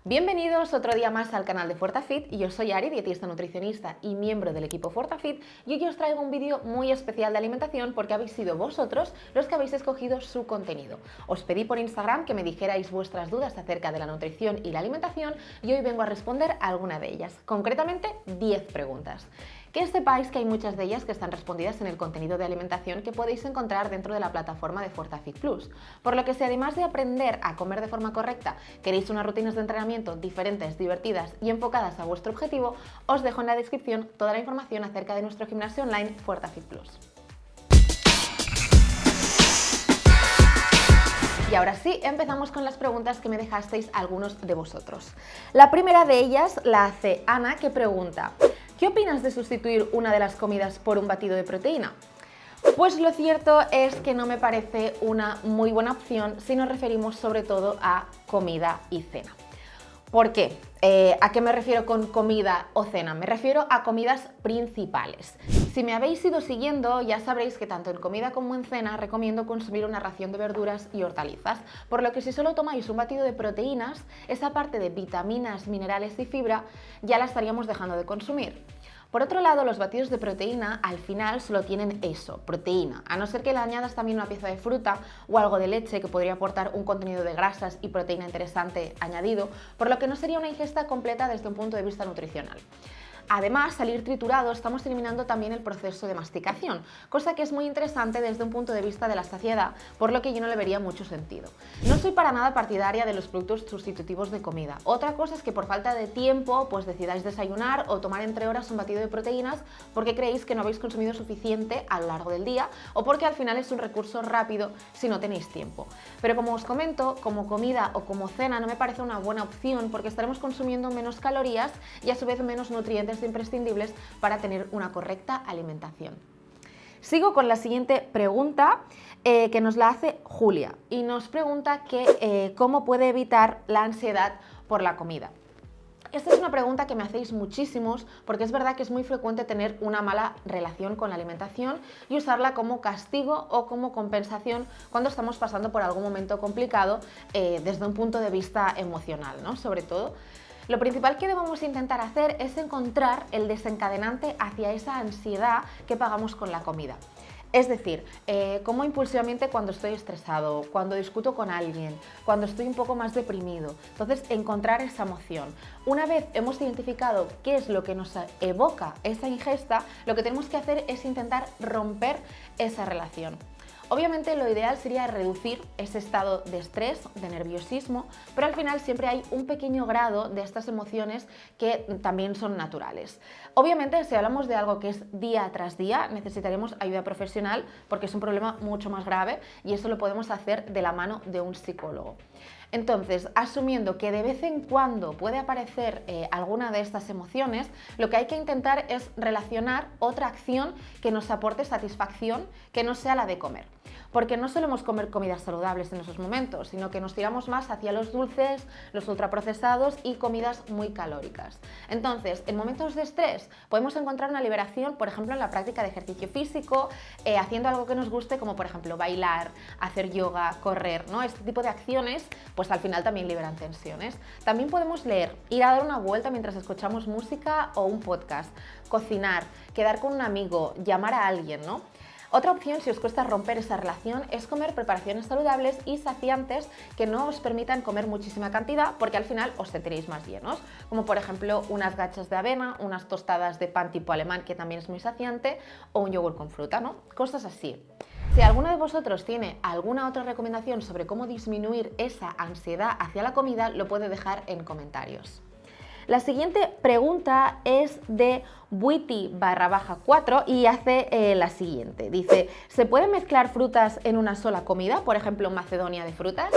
Bienvenidos otro día más al canal de FortaFit. Yo soy Ari, dietista nutricionista y miembro del equipo FortaFit, y hoy os traigo un vídeo muy especial de alimentación porque habéis sido vosotros los que habéis escogido su contenido. Os pedí por Instagram que me dijerais vuestras dudas acerca de la nutrición y la alimentación y hoy vengo a responder a alguna de ellas, concretamente 10 preguntas. Que sepáis que hay muchas de ellas que están respondidas en el contenido de alimentación que podéis encontrar dentro de la plataforma de FortaFit Plus, por lo que si además de aprender a comer de forma correcta queréis unas rutinas de entrenamiento diferentes, divertidas y enfocadas a vuestro objetivo, os dejo en la descripción toda la información acerca de nuestro gimnasio online FortaFit Plus. Y ahora sí, empezamos con las preguntas que me dejasteis algunos de vosotros. La primera de ellas la hace Ana, que pregunta: ¿qué opinas de sustituir una de las comidas por un batido de proteína? Pues lo cierto es que no me parece una muy buena opción si nos referimos sobre todo a comida y cena. ¿Por qué? ¿A qué me refiero con comida o cena? Me refiero a comidas principales. Si me habéis ido siguiendo, ya sabréis que tanto en comida como en cena recomiendo consumir una ración de verduras y hortalizas, por lo que si solo tomáis un batido de proteínas, esa parte de vitaminas, minerales y fibra ya la estaríamos dejando de consumir. Por otro lado, los batidos de proteína al final solo tienen eso, proteína, a no ser que le añadas también una pieza de fruta o algo de leche que podría aportar un contenido de grasas y proteína interesante añadido, por lo que no sería una ingesta completa desde un punto de vista nutricional. Además, al ir triturado estamos eliminando también el proceso de masticación, cosa que es muy interesante desde un punto de vista de la saciedad, por lo que yo no le vería mucho sentido. No soy para nada partidaria de los productos sustitutivos de comida. Otra cosa es que por falta de tiempo pues decidáis desayunar o tomar entre horas un batido de proteínas porque creéis que no habéis consumido suficiente a lo largo del día o porque al final es un recurso rápido si no tenéis tiempo. Pero como os comento, como comida o como cena no me parece una buena opción porque estaremos consumiendo menos calorías y a su vez menos nutrientes imprescindibles para tener una correcta alimentación. Sigo con la siguiente pregunta que nos la hace Julia y nos pregunta cómo puede evitar la ansiedad por la comida. Esta es una pregunta que me hacéis muchísimos porque es verdad que es muy frecuente tener una mala relación con la alimentación y usarla como castigo o como compensación cuando estamos pasando por algún momento complicado desde un punto de vista emocional, ¿no? Sobre todo. Lo principal que debemos intentar hacer es encontrar el desencadenante hacia esa ansiedad que pagamos con la comida. Es decir, como impulsivamente cuando estoy estresado, cuando discuto con alguien, cuando estoy un poco más deprimido. Entonces, encontrar esa emoción. Una vez hemos identificado qué es lo que nos evoca esa ingesta, lo que tenemos que hacer es intentar romper esa relación. Obviamente lo ideal sería reducir ese estado de estrés, de nerviosismo, pero al final siempre hay un pequeño grado de estas emociones que también son naturales. Obviamente si hablamos de algo que es día tras día, necesitaremos ayuda profesional porque es un problema mucho más grave y eso lo podemos hacer de la mano de un psicólogo. Entonces, asumiendo que de vez en cuando puede aparecer alguna de estas emociones, lo que hay que intentar es relacionar otra acción que nos aporte satisfacción que no sea la de comer. Porque no solemos comer comidas saludables en esos momentos, sino que nos tiramos más hacia los dulces, los ultraprocesados y comidas muy calóricas. Entonces, en momentos de estrés podemos encontrar una liberación, por ejemplo, en la práctica de ejercicio físico, haciendo algo que nos guste, como por ejemplo bailar, hacer yoga, correr, ¿no? Este tipo de acciones, pues al final también liberan tensiones. También podemos leer, ir a dar una vuelta mientras escuchamos música o un podcast, cocinar, quedar con un amigo, llamar a alguien, ¿no? Otra opción, si os cuesta romper esa relación, es comer preparaciones saludables y saciantes que no os permitan comer muchísima cantidad porque al final os sentiréis más llenos, como por ejemplo unas gachas de avena, unas tostadas de pan tipo alemán que también es muy saciante o un yogur con fruta, ¿no? Cosas así. Si alguno de vosotros tiene alguna otra recomendación sobre cómo disminuir esa ansiedad hacia la comida, lo puede dejar en comentarios. La siguiente pregunta es de Buiti_4 y hace la siguiente. Dice: ¿se pueden mezclar frutas en una sola comida? Por ejemplo, macedonia de frutas.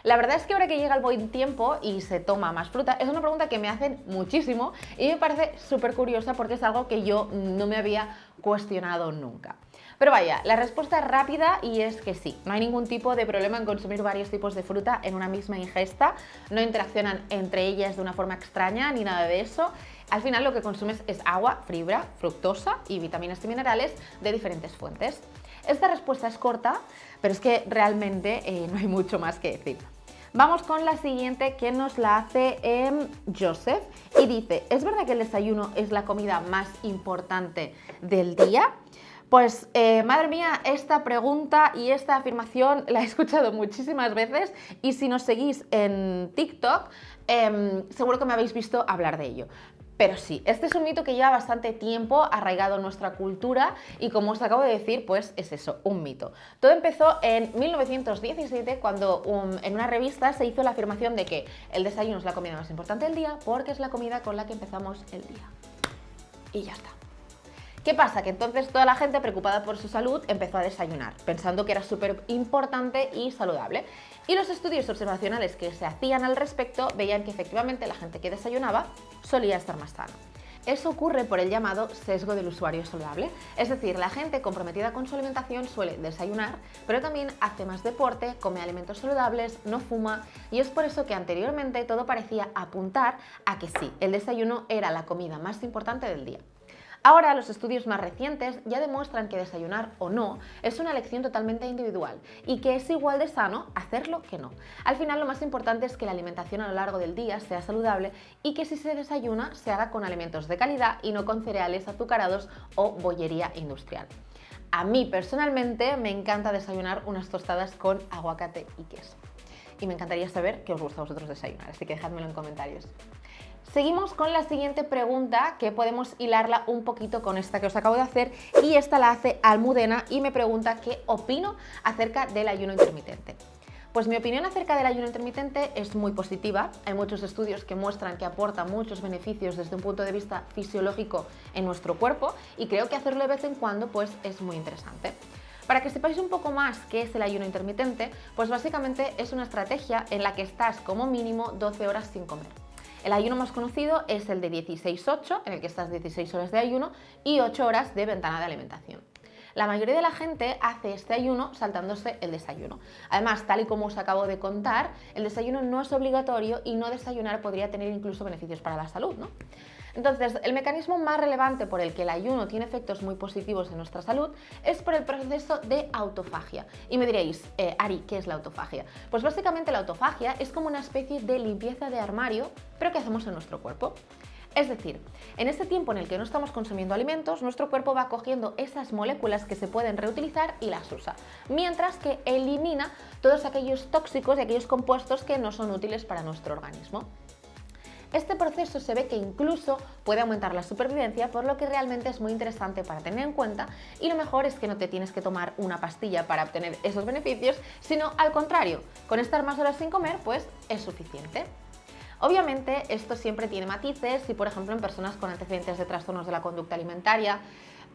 La verdad es que ahora que llega el buen tiempo y se toma más fruta, es una pregunta que me hacen muchísimo y me parece súper curiosa porque es algo que yo no me había cuestionado nunca. Pero vaya, la respuesta es rápida y es que sí, no hay ningún tipo de problema en consumir varios tipos de fruta en una misma ingesta, no interaccionan entre ellas de una forma extraña ni nada de eso. Al final lo que consumes es agua, fibra, fructosa y vitaminas y minerales de diferentes fuentes. Esta respuesta es corta, pero es que realmente no hay mucho más que decir. Vamos con la siguiente que nos la hace Joseph y dice, ¿es verdad que el desayuno es la comida más importante del día? Pues madre mía, esta pregunta y esta afirmación la he escuchado muchísimas veces y si nos seguís en TikTok seguro que me habéis visto hablar de ello. Pero sí, este es un mito que lleva bastante tiempo arraigado en nuestra cultura y como os acabo de decir, pues es eso, un mito. Todo empezó en 1917 cuando en una revista se hizo la afirmación de que el desayuno es la comida más importante del día porque es la comida con la que empezamos el día. Y ya está. ¿Qué pasa? Que entonces toda la gente preocupada por su salud empezó a desayunar, pensando que era súper importante y saludable. Y los estudios observacionales que se hacían al respecto veían que efectivamente la gente que desayunaba solía estar más sana. Eso ocurre por el llamado sesgo del usuario saludable, es decir, la gente comprometida con su alimentación suele desayunar, pero también hace más deporte, come alimentos saludables, no fuma, y es por eso que anteriormente todo parecía apuntar a que sí, el desayuno era la comida más importante del día. Ahora, los estudios más recientes ya demuestran que desayunar o no es una elección totalmente individual y que es igual de sano hacerlo que no. Al final, lo más importante es que la alimentación a lo largo del día sea saludable y que si se desayuna se haga con alimentos de calidad y no con cereales azucarados o bollería industrial. A mí personalmente me encanta desayunar unas tostadas con aguacate y queso. Y me encantaría saber qué os gusta a vosotros desayunar, así que dejádmelo en comentarios. Seguimos con la siguiente pregunta, que podemos hilarla un poquito con esta que os acabo de hacer, y esta la hace Almudena y me pregunta qué opino acerca del ayuno intermitente. Pues mi opinión acerca del ayuno intermitente es muy positiva. Hay muchos estudios que muestran que aporta muchos beneficios desde un punto de vista fisiológico en nuestro cuerpo y creo que hacerlo de vez en cuando pues es muy interesante. Para que sepáis un poco más qué es el ayuno intermitente, pues básicamente es una estrategia en la que estás como mínimo 12 horas sin comer. El ayuno más conocido es el de 16-8, en el que estás 16 horas de ayuno y 8 horas de ventana de alimentación. La mayoría de la gente hace este ayuno saltándose el desayuno. Además, tal y como os acabo de contar, el desayuno no es obligatorio y no desayunar podría tener incluso beneficios para la salud, ¿no? Entonces, el mecanismo más relevante por el que el ayuno tiene efectos muy positivos en nuestra salud es por el proceso de autofagia. Y me diréis, Ari, ¿qué es la autofagia? Pues básicamente la autofagia es como una especie de limpieza de armario, pero que hacemos en nuestro cuerpo. Es decir, en este tiempo en el que no estamos consumiendo alimentos, nuestro cuerpo va cogiendo esas moléculas que se pueden reutilizar y las usa, mientras que elimina todos aquellos tóxicos y aquellos compuestos que no son útiles para nuestro organismo. Este proceso se ve que incluso puede aumentar la supervivencia, por lo que realmente es muy interesante para tener en cuenta y lo mejor es que no te tienes que tomar una pastilla para obtener esos beneficios, sino al contrario, con estar más horas sin comer pues es suficiente. Obviamente esto siempre tiene matices y por ejemplo en personas con antecedentes de trastornos de la conducta alimentaria,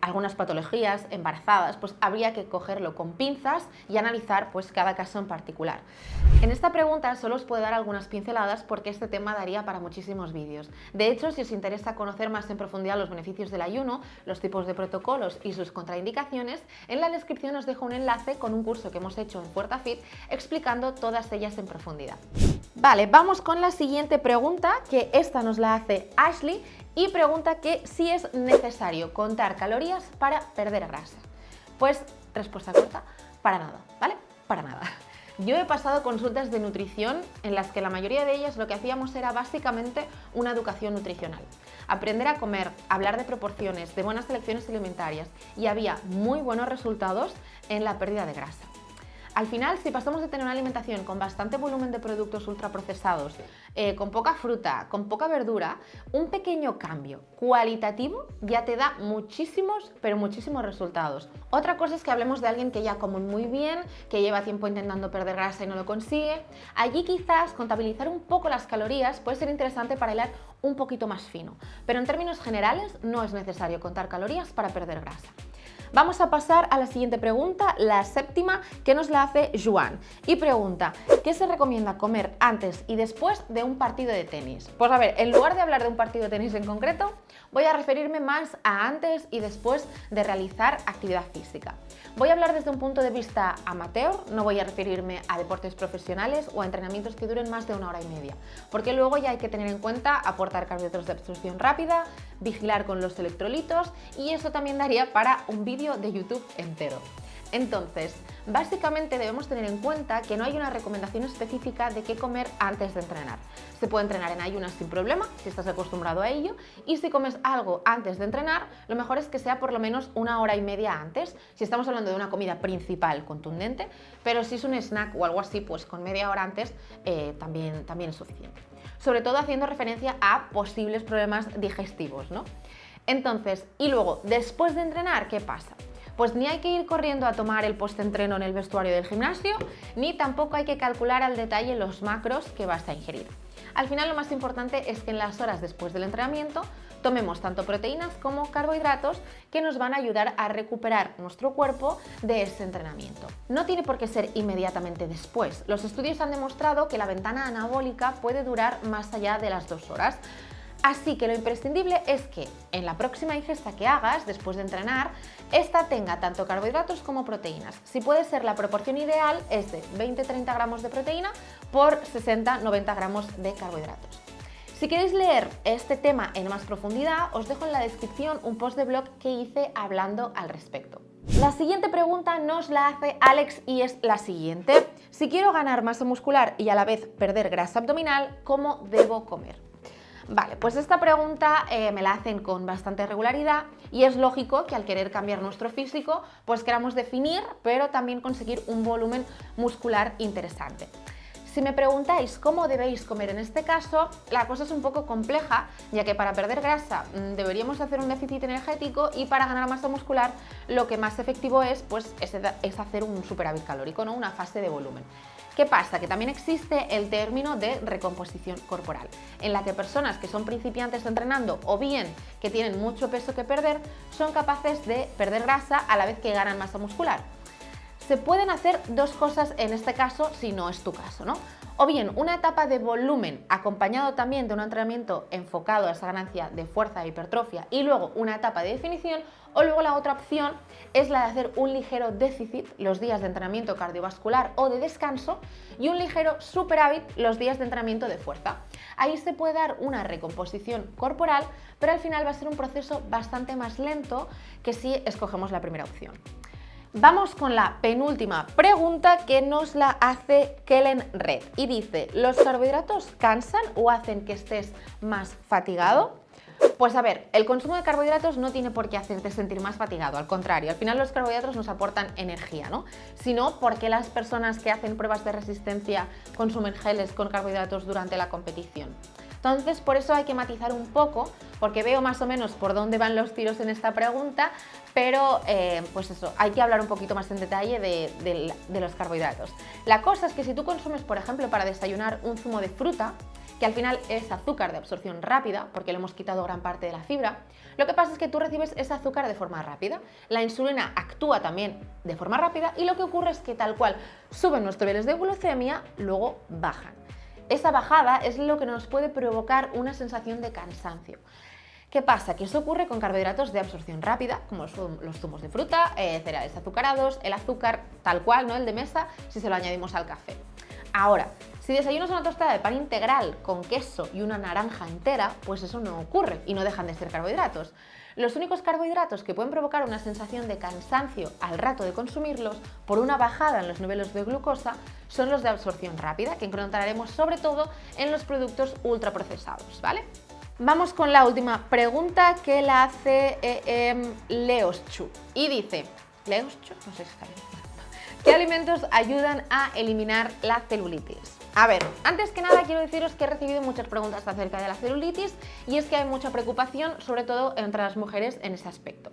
algunas patologías, embarazadas, pues habría que cogerlo con pinzas y analizar pues cada caso en particular. En esta pregunta solo os puedo dar algunas pinceladas porque este tema daría para muchísimos vídeos. De hecho, si os interesa conocer más en profundidad los beneficios del ayuno, los tipos de protocolos y sus contraindicaciones, en la descripción os dejo un enlace con un curso que hemos hecho en FuertaFit explicando todas ellas en profundidad. Vale, vamos con la siguiente pregunta, que esta nos la hace Ashley y pregunta que si es necesario contar calorías para perder grasa. Pues respuesta corta, para nada, ¿vale? Para nada. Yo he pasado consultas de nutrición en las que la mayoría de ellas lo que hacíamos era básicamente una educación nutricional. Aprender a comer, hablar de proporciones, de buenas elecciones alimentarias y había muy buenos resultados en la pérdida de grasa. Al final, si pasamos de tener una alimentación con bastante volumen de productos ultraprocesados, con poca fruta, con poca verdura, un pequeño cambio cualitativo ya te da muchísimos, pero muchísimos resultados. Otra cosa es que hablemos de alguien que ya come muy bien, que lleva tiempo intentando perder grasa y no lo consigue. Allí quizás contabilizar un poco las calorías puede ser interesante para hilar un poquito más fino, pero en términos generales no es necesario contar calorías para perder grasa. Vamos a pasar a la siguiente pregunta, la séptima, que nos la hace Joan. Y pregunta, ¿qué se recomienda comer antes y después de un partido de tenis? Pues a ver, en lugar de hablar de un partido de tenis en concreto, voy a referirme más a antes y después de realizar actividad física. Voy a hablar desde un punto de vista amateur, no voy a referirme a deportes profesionales o a entrenamientos que duren más de 1 hora y media, porque luego ya hay que tener en cuenta aportar carbohidratos de absorción rápida, vigilar con los electrolitos y eso también daría para un vídeo de YouTube entero. Entonces, básicamente debemos tener en cuenta que no hay una recomendación específica de qué comer antes de entrenar. Se puede entrenar en ayunas sin problema, si estás acostumbrado a ello, y si comes algo antes de entrenar, lo mejor es que sea por lo menos 1 hora y media antes, si estamos hablando de una comida principal contundente, pero si es un snack o algo así, pues con media hora antes también es suficiente. Sobre todo haciendo referencia a posibles problemas digestivos, ¿no? Entonces, y luego, después de entrenar, ¿qué pasa? Pues ni hay que ir corriendo a tomar el postentreno en el vestuario del gimnasio, ni tampoco hay que calcular al detalle los macros que vas a ingerir. Al final lo más importante es que en las horas después del entrenamiento tomemos tanto proteínas como carbohidratos que nos van a ayudar a recuperar nuestro cuerpo de ese entrenamiento. No tiene por qué ser inmediatamente después. Los estudios han demostrado que la ventana anabólica puede durar más allá de las 2 horas. Así que lo imprescindible es que en la próxima ingesta que hagas después de entrenar, esta tenga tanto carbohidratos como proteínas. Si puede ser, la proporción ideal es de 20-30 gramos de proteína por 60-90 gramos de carbohidratos. Si queréis leer este tema en más profundidad, os dejo en la descripción un post de blog que hice hablando al respecto. La siguiente pregunta nos la hace Alex y es la siguiente. Si quiero ganar masa muscular y a la vez perder grasa abdominal, ¿cómo debo comer? Vale, pues esta pregunta me la hacen con bastante regularidad y es lógico que al querer cambiar nuestro físico, pues queramos definir, pero también conseguir un volumen muscular interesante. Si me preguntáis cómo debéis comer en este caso, la cosa es un poco compleja, ya que para perder grasa deberíamos hacer un déficit energético y para ganar masa muscular lo que más efectivo es hacer un superávit calórico, ¿no? Una fase de volumen. ¿Qué pasa? Que también existe el término de recomposición corporal, en la que personas que son principiantes entrenando o bien que tienen mucho peso que perder, son capaces de perder grasa a la vez que ganan masa muscular. Se pueden hacer dos cosas en este caso si no es tu caso, ¿no? O bien una etapa de volumen acompañado también de un entrenamiento enfocado a esa ganancia de fuerza e hipertrofia y luego una etapa de definición, o luego la otra opción es la de hacer un ligero déficit los días de entrenamiento cardiovascular o de descanso y un ligero superávit los días de entrenamiento de fuerza. Ahí se puede dar una recomposición corporal, pero al final va a ser un proceso bastante más lento que si escogemos la primera opción. Vamos con la penúltima pregunta que nos la hace Kellen Red y dice: ¿los carbohidratos cansan o hacen que estés más fatigado? Pues a ver, el consumo de carbohidratos no tiene por qué hacerte sentir más fatigado, al contrario, al final los carbohidratos nos aportan energía, ¿no? Sino porque las personas que hacen pruebas de resistencia consumen geles con carbohidratos durante la competición. Entonces, por eso hay que matizar un poco, porque veo más o menos por dónde van los tiros en esta pregunta, pero pues eso, hay que hablar un poquito más en detalle de los carbohidratos. La cosa es que si tú consumes, por ejemplo, para desayunar un zumo de fruta, que al final es azúcar de absorción rápida, porque le hemos quitado gran parte de la fibra, lo que pasa es que tú recibes ese azúcar de forma rápida, la insulina actúa también de forma rápida y lo que ocurre es que tal cual suben nuestros niveles de glucemia, luego bajan. Esa bajada es lo que nos puede provocar una sensación de cansancio. ¿Qué pasa? Que eso ocurre con carbohidratos de absorción rápida, como son los zumos de fruta, cereales azucarados, el azúcar tal cual, ¿no? El de mesa, si se lo añadimos al café. Ahora, si desayunas una tostada de pan integral con queso y una naranja entera, pues eso no ocurre y no dejan de ser carbohidratos. Los únicos carbohidratos que pueden provocar una sensación de cansancio al rato de consumirlos por una bajada en los niveles de glucosa son los de absorción rápida, que encontraremos sobre todo en los productos ultraprocesados, ¿vale? Vamos con la última pregunta que la hace Leoschu y dice, ¿Leoschu? No sé si está bien. ¿Qué alimentos ayudan a eliminar la celulitis? A ver, antes que nada quiero deciros que he recibido muchas preguntas acerca de la celulitis y es que hay mucha preocupación, sobre todo entre las mujeres, en ese aspecto.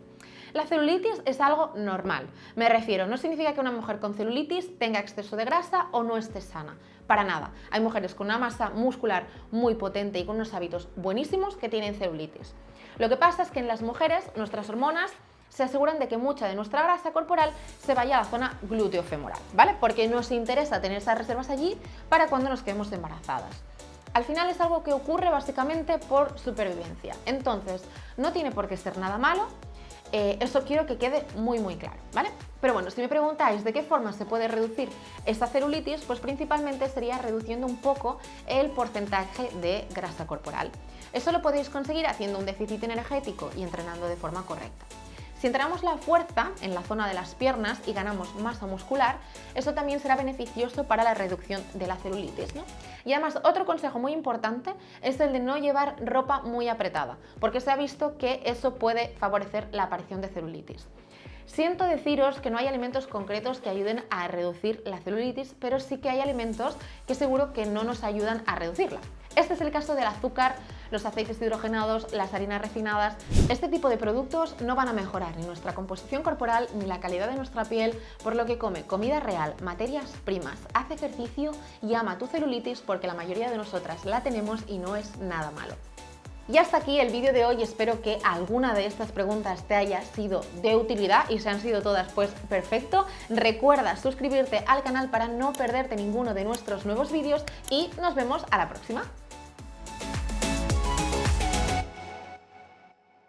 La celulitis es algo normal, me refiero, no significa que una mujer con celulitis tenga exceso de grasa o no esté sana, para nada. Hay mujeres con una masa muscular muy potente y con unos hábitos buenísimos que tienen celulitis. Lo que pasa es que en las mujeres nuestras hormonas se aseguran de que mucha de nuestra grasa corporal se vaya a la zona glúteo-femoral, ¿vale? Porque nos interesa tener esas reservas allí para cuando nos quedemos embarazadas. Al final es algo que ocurre básicamente por supervivencia, entonces no tiene por qué ser nada malo, eso quiero que quede muy claro, ¿vale? Pero bueno, si me preguntáis de qué forma se puede reducir esta celulitis, pues principalmente sería reduciendo un poco el porcentaje de grasa corporal. Eso lo podéis conseguir haciendo un déficit energético y entrenando de forma correcta. Si entrenamos la fuerza en la zona de las piernas y ganamos masa muscular, eso también será beneficioso para la reducción de la celulitis, ¿no? Y además, otro consejo muy importante es el de no llevar ropa muy apretada, porque se ha visto que eso puede favorecer la aparición de celulitis. Siento deciros que no hay alimentos concretos que ayuden a reducir la celulitis, pero sí que hay alimentos que seguro que no nos ayudan a reducirla. Este es el caso del azúcar, los aceites hidrogenados, las harinas refinadas. Este tipo de productos no van a mejorar ni nuestra composición corporal ni la calidad de nuestra piel, por lo que come comida real, materias primas, haz ejercicio y ama tu celulitis, porque la mayoría de nosotras la tenemos y no es nada malo. Y hasta aquí el vídeo de hoy. Espero que alguna de estas preguntas te haya sido de utilidad, y si han sido todas, pues perfecto. Recuerda suscribirte al canal para no perderte ninguno de nuestros nuevos vídeos y nos vemos a la próxima.